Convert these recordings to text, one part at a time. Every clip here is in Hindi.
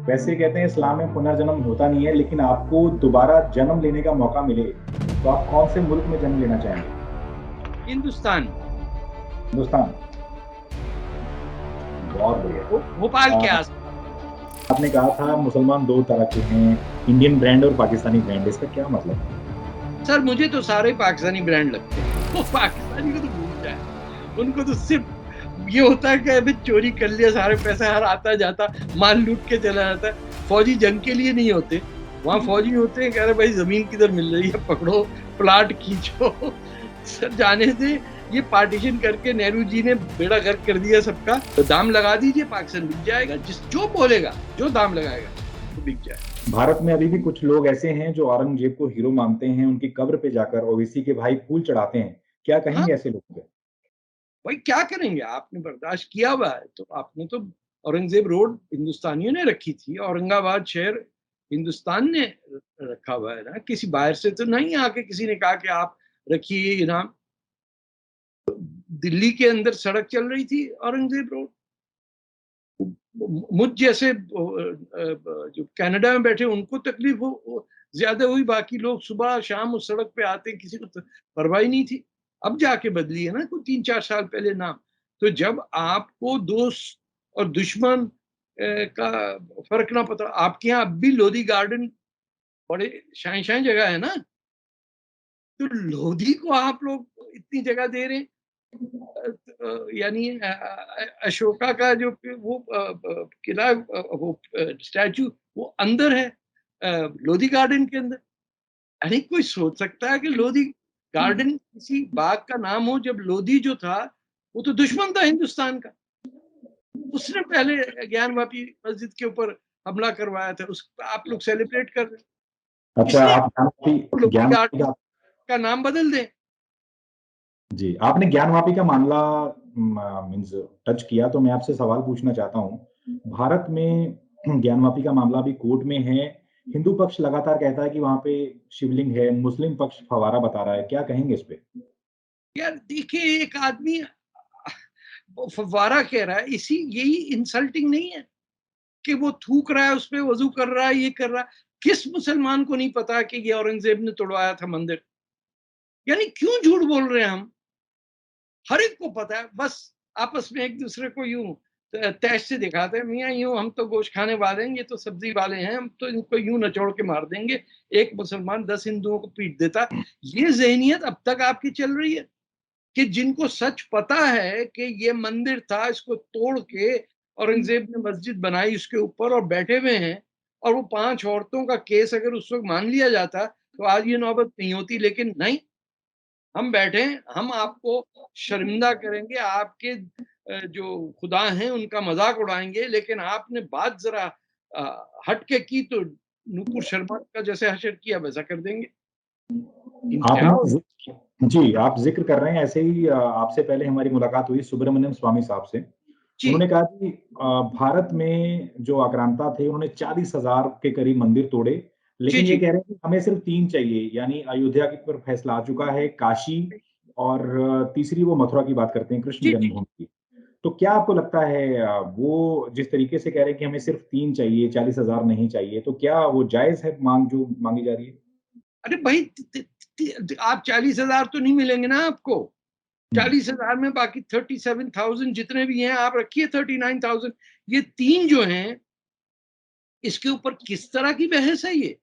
वैसे कहते हैं इस्लाम में पुनर्जन्म होता नहीं है, लेकिन आपको दोबारा जन्म लेने का मौका मिले तो आप कौन से मुल्क में जन्म लेना चाहेंगे? हिंदुस्तान। हिंदुस्तान। बहुत बढ़िया। भोपाल के आ, आसपास। आपने कहा था मुसलमान दो तरह के हैं, इंडियन ब्रांड और पाकिस्तानी ब्रांड, इसका क्या मतलब? सर मुझे तो सारे पाकिस्तानी ब्रांड लगते हैं। वो पाकिस्तानी को तो भूल जाए, उनको तो सिर्फ ये होता है कि अभी चोरी कर लिया, सारे पैसा हर आता जाता माल लूट के चला जाता है। फौजी जंग के लिए नहीं होते, वहां फौजी होते हैं, कह रहे भाई जमीन किधर मिल रही है, पकड़ो, प्लाट खींचो। सर जाने से ये पार्टीशन करके नेहरू जी ने बेड़ा गर्क कर दिया सबका। तो दाम लगा दीजिए, पाकिस्तान बिक जाएगा, जिस जो बोलेगा, जो दाम लगाएगा वो बिक जाएगा। भारत में अभी भी कुछ लोग ऐसे हैं जो औरंगजेब को हीरो मानते हैं, उनकी कब्र पे जाकर ओवैसी के भाई फूल चढ़ाते हैं, क्या हाँ कहेंगे ऐसे लोगों पे? भाई क्या करेंगे, आपने बर्दाश्त किया हुआ है तो आपने तो। औरंगजेब रोड हिंदुस्तानियों ने रखी थी, औरंगाबाद शहर हिंदुस्तान ने रखा हुआ है ना, किसी बाहर से तो नहीं आके किसी ने कहा कि आप रखिए ये नाम। दिल्ली के अंदर सड़क चल रही थी औरंगजेब रोड। मुझ जैसे जो कनाडा में बैठे उनको तकलीफ हो ज्यादा हुई, बाकी लोग सुबह शाम उस सड़क पे आते, किसी को परवाह नहीं थी। अब जाके बदली है ना कोई 3-4 साल पहले नाम। तो जब आपको दोस्त और दुश्मन का फर्क ना पता, आपके यहाँ अब भी लोधी गार्डन बड़े शान शान जगह है ना, तो लोधी को आप लोग इतनी जगह दे रहे हैं। यानी अशोका का जो वो किला, वो स्टैचू वो अंदर है, लोधी गार्डन के अंदर। अरे कोई सोच सकता है कि लोधी गार्डन किसी बाग का नाम हो, जब लोधी जो था वो तो दुश्मन था हिंदुस्तान का। उसने पहले ज्ञानवापी मस्जिद के ऊपर हमला करवाया था, उस आप लोग सेलिब्रेट कर रहे हैं। अच्छा, इसलिए आप लोधी ज्ञानवापी गार्डन का, का नाम बदल दें। जी आपने ज्ञानवापी का मामला मीन्स टच किया, तो मैं आपसे सवाल पूछना चाहता हूँ। भारत में ज्ञानवापी का मामला भी कोर्ट में है। हिंदू पक्ष लगातार कहता है कि वहां पे शिवलिंग है, मुस्लिम पक्ष फवारा बता रहा है, क्या कहेंगे इस पे? यार देखिए, एक आदमी वो फव्वारा कह रहा है, इसी यही इंसल्टिंग नहीं है कि वो थूक रहा है उस पे, वजू कर रहा है, ये कर रहा है। किस मुसलमान को नहीं पता कि ये औरंगजेब ने तोड़वाया था मंदिर? यानी क्यों झूठ बोल रहे हैं हम? हर एक को पता है, बस आपस में एक दूसरे को यूं तैश से दिखाते हैं, मियाँ यूं हम तो गोश्त खाने वाले हैं, ये तो सब्जी वाले हैं, हम तो इनको यूं नचोड़ के मार देंगे। एक मुसलमान 10 हिंदुओं को पीट देता। ये जहनीत अब तक आपकी चल रही है कि जिनको सच पता है कि ये मंदिर था, इसको तोड़ के औरंगजेब ने मस्जिद बनाई उसके ऊपर और बैठे हुए हैं। और वो 5 औरतों का केस अगर उस वक्त मान लिया जाता तो आज ये नौबत नहीं होती, लेकिन नहीं, हम बैठे हैं, हम आपको शर्मिंदा करेंगे, आपके जो खुदा हैं उनका मजाक उड़ाएंगे, लेकिन आपने बात जरा हट के की तो नुपुर शर्मा का जैसे हशर किया वैसा कर देंगे। इंतहा हो। आपने जी, आप जिक्र कर रहे हैं ऐसे ही, आपसे पहले हमारी मुलाकात हुई सुब्रमण्यम स्वामी साहब से। जी उन्होंने कहा कि भारत में जो आक्रांता थे उन्होंने 40,000 के करीब मंदिर तोड़े, जी लेकिन ये जी कह रहे हैं कि हमें सिर्फ 3 चाहिए, यानी अयोध्या के ऊपर फैसला आ चुका है, काशी, और तीसरी वो मथुरा की बात करते हैं, कृष्ण जी जी। जन्मभूमि की। तो क्या आपको लगता है, वो जिस तरीके से कह रहे हैं कि हमें सिर्फ 3 चाहिए, 40,000 नहीं चाहिए, तो क्या वो जायज है मांग जो मांगी जा रही है? अरे भाई, आप 40,000 तो नहीं मिलेंगे ना आपको। हम्म। 40,000 में बाकी 37,000 जितने भी हैं आप रखिए, 39,000। ये तीन जो हैं, इसके ऊपर किस तरह की बहस है ये?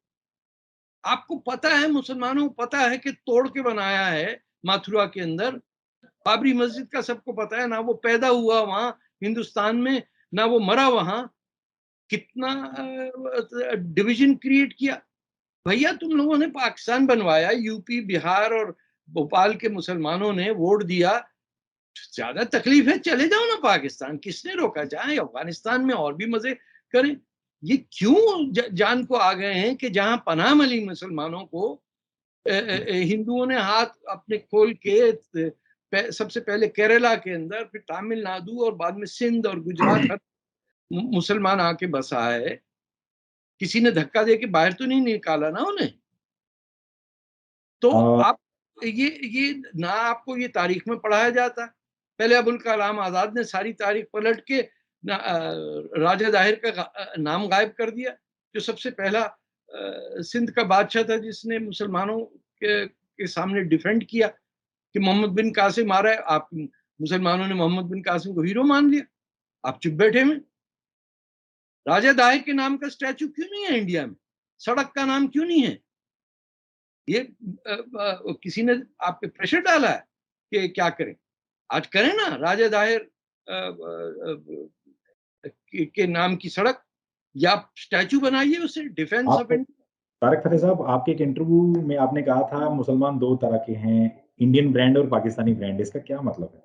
आपको पता है, मुसलमानों को पता है कि तोड़ के बनाया है मथुरा के अंदर। बाबरी मस्जिद का सबको पता है ना, वो पैदा हुआ वहां हिंदुस्तान में, ना वो मरा वहां। कितना डिवीजन क्रिएट किया। भैया तुम लोगों ने पाकिस्तान बनवाया, यूपी बिहार और भोपाल के मुसलमानों ने वोट दिया। ज्यादा तकलीफ है, चले जाओ ना पाकिस्तान, किसने रोका? जाए अफगानिस्तान में और भी मजे करें। ये क्यों जान को आ गए हैं कि जहां पनाह मिली मुसलमानों को, हिंदुओं ने हाथ अपने खोल के सबसे पहले केरला के अंदर, फिर तमिलनाडु और बाद में सिंध और गुजरात, हर मुसलमान आके बसा है। किसी ने धक्का दे के बाहर तो नहीं निकाला ना उन्हें। तो अ, आप ये ना आपको ये तारीख में पढ़ाया जाता। पहले अबुल कलाम आजाद ने सारी तारीख पलट के राजा दाहिर का नाम गायब कर दिया, जो सबसे पहला सिंध का बादशाह था जिसने मुसलमानों के सामने डिफेंड किया कि मोहम्मद बिन कासिम आ रहा है। आप मुसलमानों ने मोहम्मद बिन कासिम को हीरो मान लिया, आप चुप बैठे हुए। राजा दाहिर के नाम का स्टैचू क्यों नहीं है इंडिया में? सड़क का नाम क्यों नहीं है? ये किसी ने आप पे प्रेशर डाला है कि क्या करें? आज करें ना, राजा दाहिर के नाम की सड़क या स्टैचू बनाइए उसे, डिफेंस ऑफ आप इंडिया। तारक फतेह साहब, आपके एक इंटरव्यू में आपने कहा था मुसलमान दो तरह के हैं, इंडियन ब्रांड और पाकिस्तानी ब्रांड। इसका क्या मतलब है?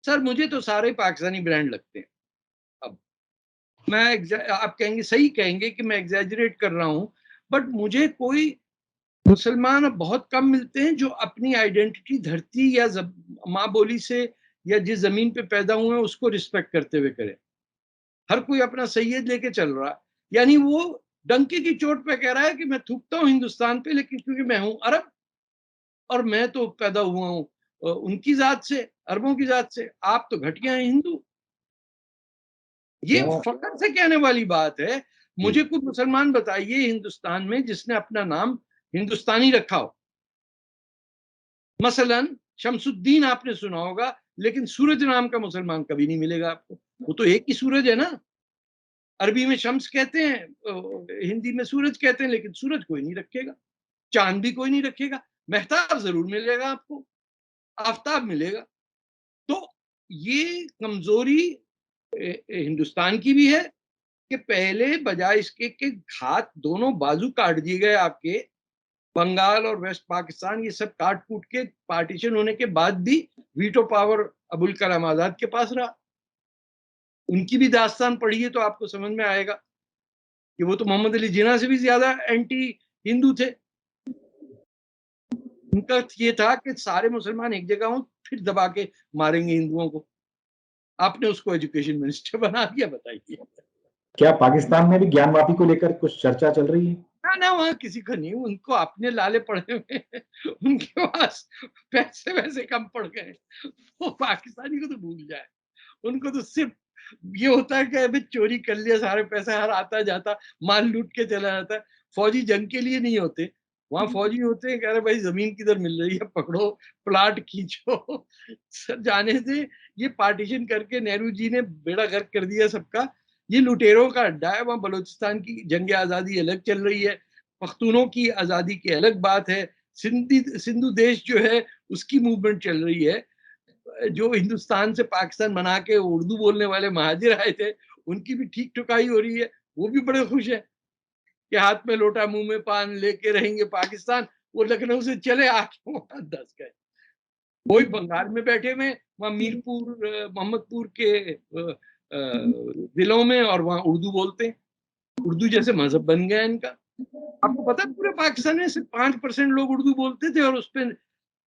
सर मुझे तो सारे पाकिस्तानी ब्रांड लगते हैं। अब आप कहेंगे, सही कहेंगे कि मैं एग्जैजरेट कर रहा हूं, बट मुझे कोई मुसलमान अब बहुत कम मिलते हैं जो अपनी आइडेंटिटी धरती या माँ बोली से या जिस जमीन पे पैदा हुए हैं उसको रिस्पेक्ट करते हुए करे। हर कोई अपना सैयद लेके चल रहा है, यानी वो डंके की चोट पे कह रहा है कि मैं थूकता हूं हिंदुस्तान पे, लेकिन क्योंकि मैं हूं अरब और मैं तो पैदा हुआ हूं उनकी जात से, अरबों की जात से, आप तो घटिया हैं हिंदू। ये क्या? फख्र से कहने वाली बात है। जी। मुझे कुछ मुसलमान बताइए हिंदुस्तान में जिसने अपना नाम हिंदुस्तानी रखा हो। मसलन शमसुद्दीन आपने सुना होगा, लेकिन सूरज नाम का मुसलमान कभी नहीं मिलेगा आपको। वो तो एक ही सूरज है ना, अरबी में शम्स कहते हैं, हिंदी में सूरज कहते हैं, लेकिन सूरज कोई नहीं रखेगा, चांद भी कोई नहीं रखेगा। मेहताब जरूर मिलेगा आपको, आफ्ताब मिलेगा। तो ये कमजोरी हिंदुस्तान की भी है कि पहले बजाय इसके कि हाथ दोनों बाजू काट दिए गए आपके, बंगाल और वेस्ट पाकिस्तान ये सब काट कूट के पार्टीशन होने के बाद भी वीटो पावर अबुल कलाम आजाद के पास रहा। उनकी भी दास्तान पढ़िए तो आपको समझ में आएगा कि वो तो मोहम्मद अली जिन्ना से भी ज्यादा एंटी हिंदू थे। उनका ये था कि सारे मुसलमान एक जगह हों, फिर दबा के मारेंगे हिंदुओं को। आपने उसको एजुकेशन मिनिस्टर बना दिया, बताइए। क्या पाकिस्तान में भी ज्ञानवापी को लेकर कुछ चर्चा चल रही है? ना ना, वहां किसी को नहीं, उनको अपने लाले पड़े हुए हैं। उनके पास पैसे वैसे कम पड़ गए, वो पाकिस्तानी को तो भूल जाए। उनको तो सिर्फ ये होता है कि अभी चोरी कर लिया, सारे पैसे हर आता जाता माल लूट के चला जाता है। फौजी जंग के लिए नहीं होते, वहां फौजी होते हैं कह रहे भाई जमीन किधर मिल रही है, पकड़ो, प्लाट खींचो। सर जाने से ये पार्टीशन करके नेहरू जी ने बेड़ा गर्क कर दिया सबका। ये लुटेरों का अड्डा है। वहां बलूचिस्तान की जंग आजादी अलग चल रही है, पख्तूनों की आजादी की अलग बात है, सिंधु देश जो है उसकी मूवमेंट चल रही है। जो हिंदुस्तान से पाकिस्तान बना के उर्दू बोलने वाले महाजिर आए थे, उनकी भी ठीक ठुकाई हो रही है। वो भी बड़े खुश है कि हाथ में लोटा मुंह में पान लेके रहेंगे पाकिस्तान। वो लखनऊ से चले आके वहां दस गए। वही बंगाल में बैठे हुए, वहां मीरपुर मोहम्मदपुर के जिलों में, और वहां उर्दू बोलते हैं। उर्दू जैसे मजहब बन गया इनका। आपको पता है पूरे पाकिस्तान में सिर्फ 5% लोग उर्दू बोलते थे, और उस पर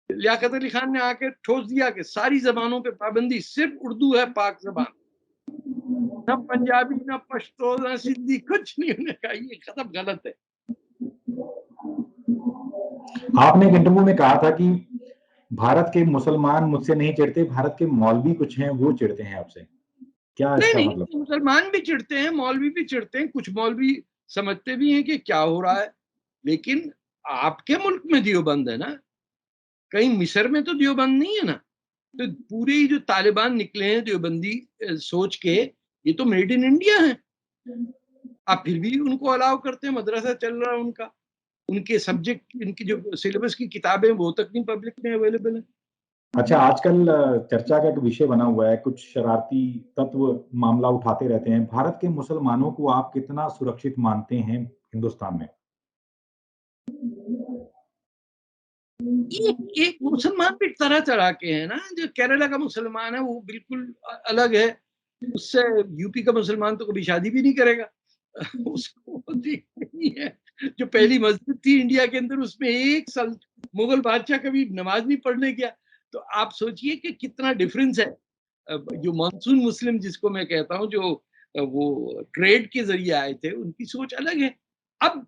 लियाकत अली खान ने आके ठोस दिया कि सारी जबानों पे पाबंदी, सिर्फ उर्दू है पाक जबान। ना पंजाबी, ना पश्तो, ना सिंधी, कुछ नहीं। उन्होंने कहा ये खत्म, गलत है। आपने एक इंटरव्यू में कहा था कि भारत के मुसलमान मुझसे नहीं चिढ़ते, भारत के मौलवी कुछ हैं वो चिढ़ते हैं आपसे। क्या नहीं इसका नहीं, मतलब? मुसलमान भी चिढ़ते हैं, मौलवी भी चिढ़ते हैं। कुछ मौलवी समझते भी हैं कि क्या हो रहा है, लेकिन आपके मुल्क में देवबंद है ना, कहीं मिस्र में तो देवबंद नहीं है ना। तो पूरे ही जो तालिबान निकले हैं देवबंदी सोच के, ये तो मेड इन इंडिया है। आप फिर भी उनको अलाउ करते हैं, मदरसा चल रहा है उनका, उनके सब्जेक्ट, इनकी जो सिलेबस की किताबें वो तक नहीं पब्लिक में अवेलेबल है। अच्छा, आजकल चर्चा का एक विषय बना हुआ है, कुछ शरारती तत्व मामला उठाते रहते हैं। भारत के मुसलमानों को आप कितना सुरक्षित मानते हैं हिंदुस्तान में? एक मुसलमान भी तरह तरह के हैं ना। जो केरला का मुसलमान है वो बिल्कुल अलग है, उससे यूपी का मुसलमान तो कभी शादी भी नहीं करेगा। उसको देखते नहीं है। जो पहली मस्जिद थी इंडिया के अंदर, उसमें एक साल मुगल बादशाह कभी नमाज नहीं पढ़ने गया। तो आप सोचिए कि कितना डिफरेंस है। जो मानसून मुस्लिम जिसको मैं कहता हूँ, जो वो ट्रेड के जरिए आए थे, उनकी सोच अलग है। अब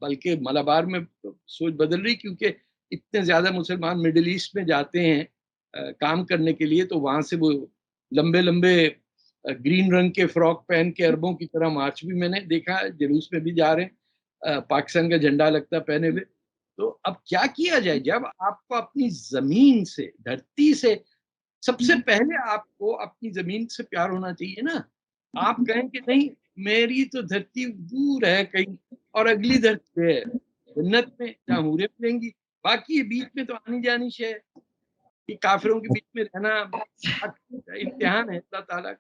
बल्कि मलाबार में सोच बदल रही, क्योंकि इतने ज्यादा मुसलमान मिडिल ईस्ट में जाते हैं काम करने के लिए, तो वहां से वो लंबे लंबे ग्रीन रंग के फ्रॉक पहन के अरबों की तरह मार्च भी मैंने देखा, जुलूस में भी जा रहे हैं, पाकिस्तान का झंडा लगता पहने हुए। तो अब क्या किया जाए, जब आपको अपनी जमीन से, धरती से, सबसे पहले आपको अपनी जमीन से प्यार होना चाहिए ना। आप कहें कि नहीं, मेरी तो धरती दूर है कहीं और अगली धरती है जन्नत में जहाँ हूरें मिलेंगी, बाकी ये बीच में तो आनी जानी शय है। ये काफिरों के बीच में रहना इम्तिहान है अल्लाह ताला का।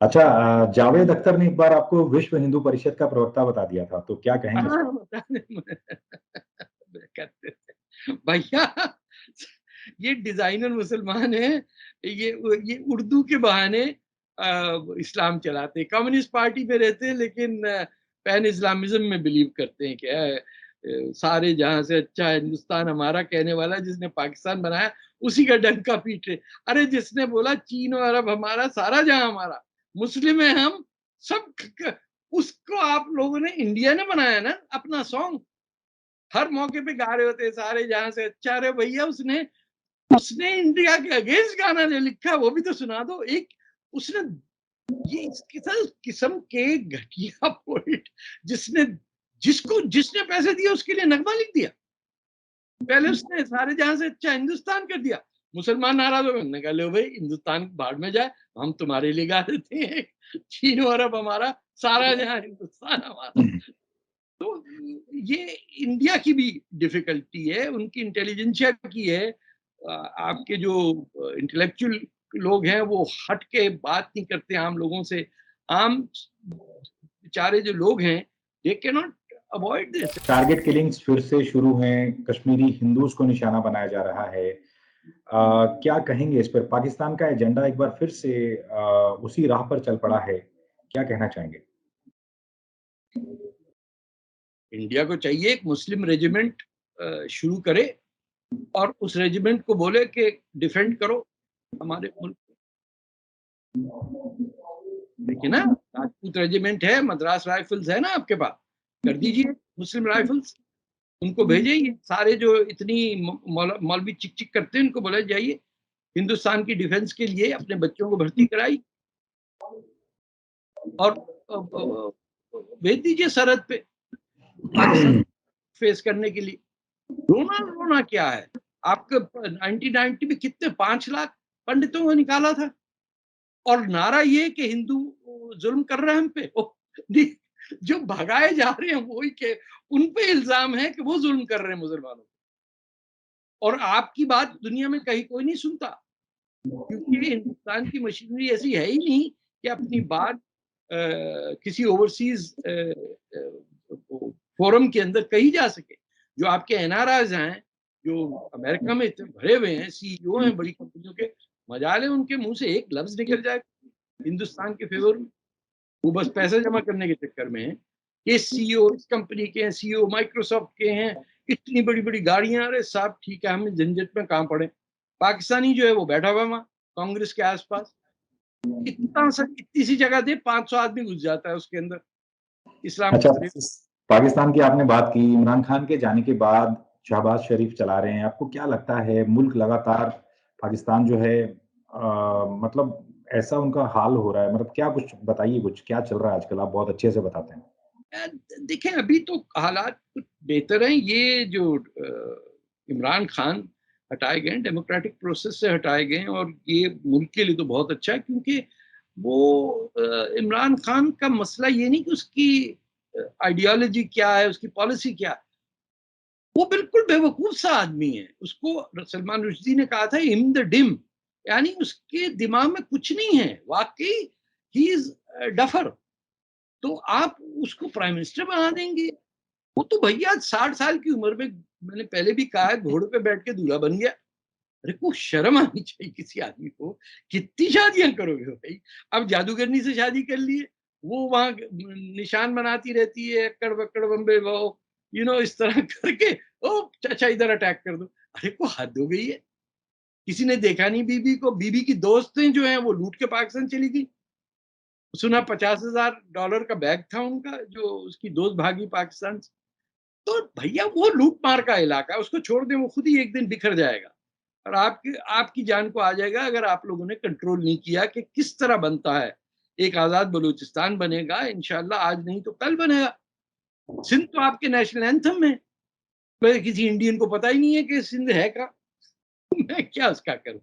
अच्छा, जावेद अख्तर ने एक बार आपको विश्व हिंदू परिषद का प्रवक्ता बता दिया था, तो क्या कहेंगे इस हाँ, पर? पता नहीं कहते थे भैया, ये डिजाइनर मुसलमान है, ये उर्दू के बहाने इस्लाम चलाते हैं, कम्युनिस्ट पार्टी में रहते हैं, लेकिन पैन इस्लामिज्म में बिलीव करते हैं। क्या सारे जहां से अच्छा हिंदुस्तान हमारा कहने वाला जिसने पाकिस्तान बनाया उसी का डंका पीटे। अरे जिसने बोला चीन और अरब हमारा, सारा जहां हमारा, मुस्लिम है हम सब, उसको आप लोगों ने, इंडिया ने बनाया ना अपना सॉन्ग, हर मौके पे गा रहे होते सारे जहां से अच्छा। रे भैया, उसने उसने इंडिया के अगेंस्ट गाना जो लिखा वो भी तो सुना दो। एक उसने ये किस्म के घटिया पोइट, जिसने जिसने पैसे दिए उसके लिए नगमा लिख दिया। पहले उसने सारे जहां से अच्छा हिंदुस्तान कर दिया, मुसलमान नाराज हो गए, उन्होंने कहा लो भाई हिंदुस्तान बाढ़ में जाए, हम तुम्हारे लिए गा देते हैं, चीन और अरब हमारा, सारा जहां हिंदुस्तान हमारा। तो ये इंडिया की भी डिफिकल्टी है, उनकी इंटेलिजेंसिया की है। आपके जो इंटेलेक्चुअल लोग हैं वो हट के बात नहीं करते आम लोगों से। आम बेचारे जो लोग हैं, they can not avoid this. Target killings फिर से शुरू हैं, कश्मीरी हिंदूज को निशाना बनाया जा रहा है। क्या कहेंगे इस पर? पाकिस्तान का एजेंडा एक बार फिर से उसी राह पर चल पड़ा है, क्या कहना चाहेंगे? इंडिया को चाहिए एक मुस्लिम रेजिमेंट शुरू करे और उस रेजिमेंट को बोले कि डिफेंड करो हमारे मुल्क। देखिए ना, राजपूत रेजिमेंट है, मद्रास राइफल्स है ना आपके पास, कर दीजिए मुस्लिम राइफल्स, उनको भेजिए। ये सारे जो इतनी मौलवी चिक चिक करते हैं, उनको बोला जाइए हिंदुस्तान की डिफेंस के लिए अपने बच्चों को भर्ती कराई और भेज दीजिए सरहद पे पाकिस्तान फेस करने के लिए। रोना रोना क्या है? आपके 1990 में कितने 5 लाख पंडितों को निकाला था, और नारा ये कि हिंदू जुल्म कर रहे हैं हम पे। जो भगाए जा रहे हैं वही के, उन पे इल्जाम है कि वो जुल्म कर रहे हैं मुसलमानों पे, और आपकी बात दुनिया में कहीं कोई नहीं सुनता, क्योंकि हिंदुस्तान की मशीनरी ऐसी है ही नहीं कि अपनी बात किसी ओवरसीज फोरम के अंदर कही जा सके। जो आपके एनआरआईज हैं, जो अमेरिका में इतने भरे हुए हैं, सीईओ हैं बड़ी कंपनियों के, मजाल है उनके मुंह से एक लफ्ज निकल जाए हिंदुस्तान के फेवर में। वो बस पैसे जमा करने के चक्कर में है। ये सीईओ इस कंपनी के हैं, सीईओ माइक्रोसॉफ्ट के हैं, इतनी बड़ी बड़ी गाड़ियां, अरे साहब ठीक है, हम झंझट में कहां पड़े। पाकिस्तानी जो है वो बैठा हुआ वहां कांग्रेस के आसपास, इतनी सी जगह दे 500 आदमी घुस जाता है उसके अंदर, इस्लाम अच्छा, खतरे। पाकिस्तान की आपने बात की, इमरान खान के जाने के बाद शहबाज शरीफ चला रहे हैं, आपको क्या लगता है मुल्क लगातार, पाकिस्तान जो है मतलब ऐसा उनका हाल हो रहा है, मतलब क्या, कुछ बताइए, कुछ क्या चल रहा है आजकल, आप बहुत अच्छे से बताते हैं। देखें, अभी तो हालात कुछ बेहतर हैं। ये जो इमरान खान हटाए गए, डेमोक्रेटिक प्रोसेस से हटाए गए, और ये मुल्क के लिए तो बहुत अच्छा है, क्योंकि वो इमरान खान का मसला ये नहीं कि उसकी आइडियोलॉजी क्या है, उसकी पॉलिसी क्या है, वो बिल्कुल बेवकूफ सा आदमी है। उसको सलमान रुश्दी ने कहा था इम द डिम, यानी उसके दिमाग में कुछ नहीं है वाकई, ही इज डफर। तो आप उसको प्राइम मिनिस्टर बना देंगे? वो तो भैया 60 साल की उम्र में, मैंने पहले भी कहा है, घोड़े पे बैठ के दूल्हा बन गया। अरे को शर्म आनी चाहिए किसी आदमी को, कितनी शादियां करोगे भाई। अब जादूगरनी से शादी कर लिए, वो वहां निशान बनाती रहती है, अक्कड़ बक्कड़ बम्बे वो, इस तरह करके, ओ चाचा इधर अटैक कर दो। अरे को हद हो गई है। किसी ने देखा नहीं बीबी को, बीबी की दोस्तें जो हैं वो लूट के पाकिस्तान चली गई। सुना $50,000 का बैग था उनका, जो उसकी दोस्त भागी पाकिस्तान से। तो भैया वो लूट मार का इलाका है, उसको छोड़ दें, वो खुद ही एक दिन बिखर जाएगा, और आपकी आपकी जान को आ जाएगा, अगर आप लोगों ने कंट्रोल नहीं किया कि किस तरह बनता है एक आजाद बलूचिस्तान बनेगा इंशाल्लाह, आज नहीं तो कल बनेगा। सिंध तो आपके नेशनल एंथम में, पर किसी इंडियन को पता ही नहीं है कि सिंध है का। मैं क्या उसका करूं।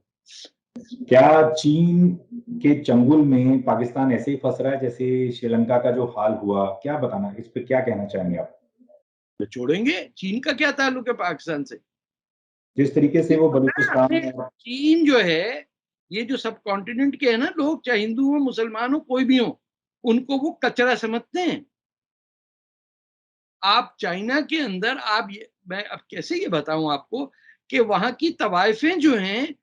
क्या चीन के चंगुल में पाकिस्तान ऐसे ही फंस रहा है जैसे श्रीलंका का जो हाल हुआ? क्या बताना, इस पे क्या कहना चाहेंगे आप? तो छोड़ेंगे, चीन का क्या ताल्लुक है पाकिस्तान से। जिस तरीके से वो बलूचिस्तान अपने और चीन जो है, ये जो सब कॉन्टिनेंट के है ना लोग, चाहे हिंदू हो मुसलमान हो कोई भी हो, उनको वो कचरा समझते हैं। आप चाइना के अंदर, आप ये, मैं अब कैसे ये बताऊं आपको कि वहां की तवाइफें जो हैं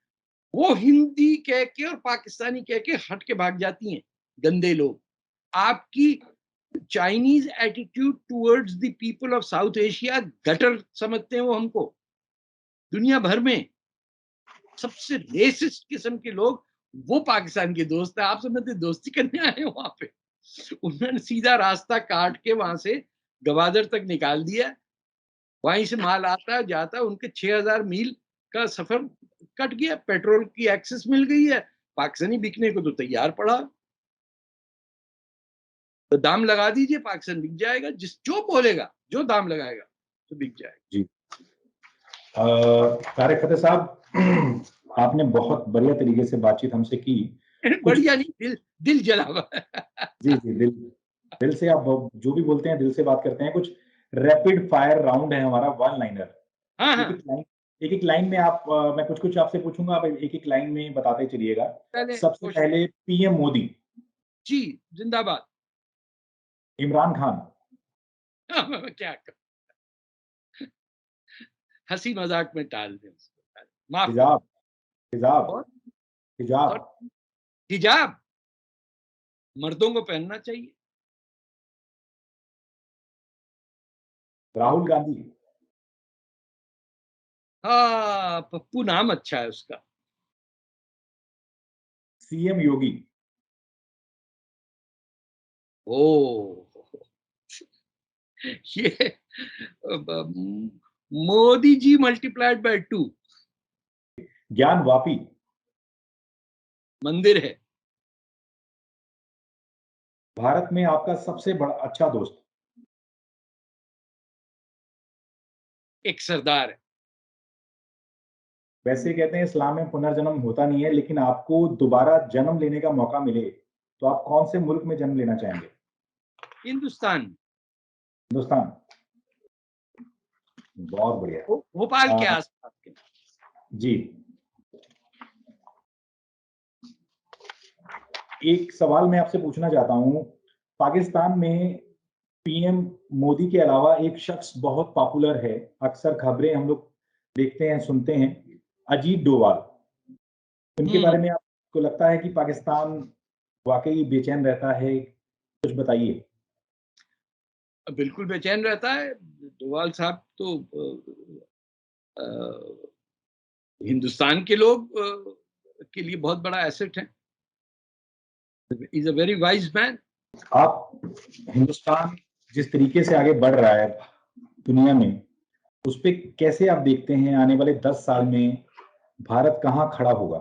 वो हिंदी कह के और पाकिस्तानी कह के हट के भाग जाती हैं, गंदे लोग। आपकी Chinese attitude towards the people of south Asia, gutter समझते हैं वो हमको। दुनिया भर में सबसे रेसिस्ट किस्म के लोग वो पाकिस्तान के दोस्त है। आप समझते दोस्ती करने आए हो वहां पे। उन्होंने सीधा रास्ता काट के वहां से गवादर तक निकाल दिया। वहीं से माल आता जाता है, उनके 6000 मील का सफर कट गया, पेट्रोल की एक्सेस मिल गई है, पाकिस्तानी बिकने को तो तैयार पड़ा। तो दाम लगा दीजिए, पाकिस्तान बिक जाएगा, जिस जो बोलेगा, जो दाम लगाएगा तो बिक जाएगा। जी। तारिक फतेह साहब, आपने बहुत बढ़िया तरीके से बातचीत हमसे की। कुछ बढ़िया नहीं, दिल दिल जला हुआ है। जी जी, दिल दिल से आप जो भी बोलते हैं दिल से बात करते हैं। कुछ रैपिड फायर राउंड है हमारा, वन लाइनर। हाँ एक हाँ, एक लाइन, एक एक लाइन में आप मैं कुछ कुछ आपसे पूछूंगा, आप एक एक लाइन में बताते चलिएगा। पहले सबसे कोशिश। पहले पीएम मोदी। जी, जिंदाबाद। इमरान खान। मैं क्या कर, हंसी मजाक में टाल दें उसको, माफ कर। हिजाब। हिजाब। और हिजाब। हिजाब मर्दों को पहनना चाहिए। राहुल गांधी। हाँ, पप्पू नाम अच्छा है उसका। सीएम योगी। ओ, ये मोदी जी मल्टीप्लाइड बाय 2। ज्ञान वापी। मंदिर है। भारत में आपका सबसे बड़ा अच्छा दोस्त। एक सरदार है। वैसे कहते हैं इस्लाम में पुनर्जन्म होता नहीं है, लेकिन आपको दोबारा जन्म लेने का मौका मिले तो आप कौन से मुल्क में जन्म लेना चाहेंगे? हिंदुस्तान। हिंदुस्तान। बहुत बढ़िया। भोपाल के आ, आसपास के। जी। एक सवाल मैं आपसे पूछना चाहता हूँ। पाकिस्तान में पीएम मोदी के अलावा एक शख्स बहुत पॉपुलर है, अक्सर खबरें हम लोग देखते हैं सुनते हैं, अजीत डोभाल। उनके बारे हम्म, में आपको लगता है कि पाकिस्तान वाकई बेचैन रहता है? कुछ बताइए। बिल्कुल बेचैन रहता है। डोवाल साहब तो अ, हिंदुस्तान के लोग के लिए बहुत बड़ा एसेट है। Is a very wise man. आप, हिंदुस्तान जिस तरीके से आगे बढ़ रहा है दुनिया में, उस पे कैसे आप देखते हैं आने वाले 10 साल में भारत कहाँ खड़ा होगा?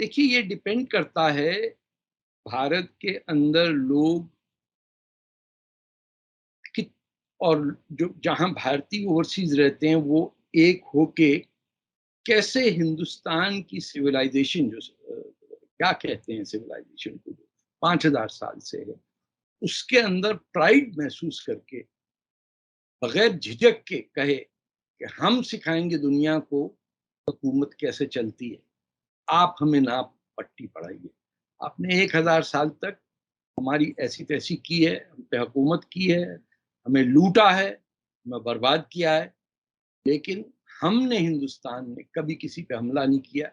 देखिए, ये डिपेंड करता है भारत के अंदर लोग कि, और जो जहां भारतीय ओवरसीज रहते हैं वो एक होके कैसे हिंदुस्तान की सिविलाइजेशन, जो क्या कहते हैं सिविलाइजेशन को, 5000 साल से है, उसके अंदर प्राइड महसूस करके बगैर झिझक के कहे कि हम सिखाएंगे दुनिया को हुकूमत कैसे चलती है, आप हमें ना पट्टी पढ़ाइए। आपने 1000 साल तक हमारी ऐसी तैसी की है, हम पे हुकूमत की है, हमें लूटा है, हमें बर्बाद किया है, लेकिन हमने, हिंदुस्तान ने कभी किसी पे हमला नहीं किया।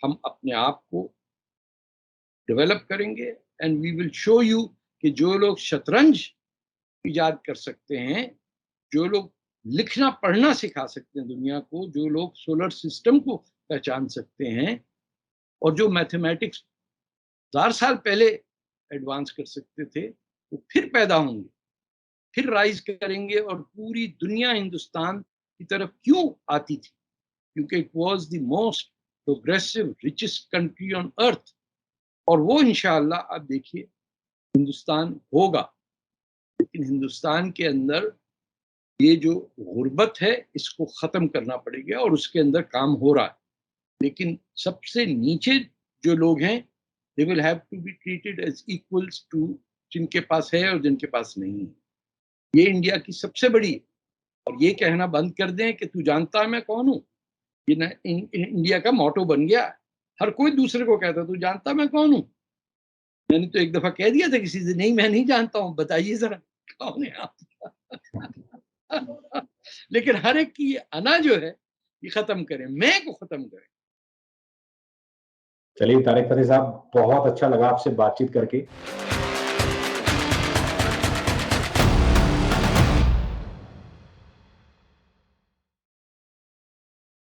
हम अपने आप को डेवलप करेंगे and we will show you कि जो लोग शतरंज इजाद कर सकते हैं, जो लोग लिखना पढ़ना सिखा सकते हैं दुनिया को, जो लोग सोलर सिस्टम को पहचान सकते हैं, और जो मैथमेटिक्स 1000 साल पहले एडवांस कर सकते थे, वो फिर पैदा होंगे, फिर राइज करेंगे। और पूरी दुनिया हिंदुस्तान की तरफ क्यों आती थी? क्योंकि it was the most progressive richest country on earth, और वो इंशाअल्लाह आप देखिए हिंदुस्तान होगा। लेकिन हिंदुस्तान के अंदर ये जो गुर्बत है इसको खत्म करना पड़ेगा, और उसके अंदर काम हो रहा है। लेकिन सबसे नीचे जो लोग हैं, they will have to be treated as equals to जिनके पास है और जिनके पास नहीं है। ये इंडिया की सबसे बड़ी, और ये कहना बंद कर दें कि तू जानता है मैं कौन हूँ, ये ना इंडिया का मोटो बन गया। हर कोई दूसरे को कहता है तू जानता मैं कौन हूँ। मैंने तो एक दफा कह दिया था किसी से, नहीं मैं नहीं जानता हूँ, बताइए जरा कौन है आप। लेकिन हर एक की अना जो है ये खत्म करें, मैं को खत्म करें। चलिए तारिक फतेह साहब, बहुत अच्छा लगा आपसे बातचीत करके।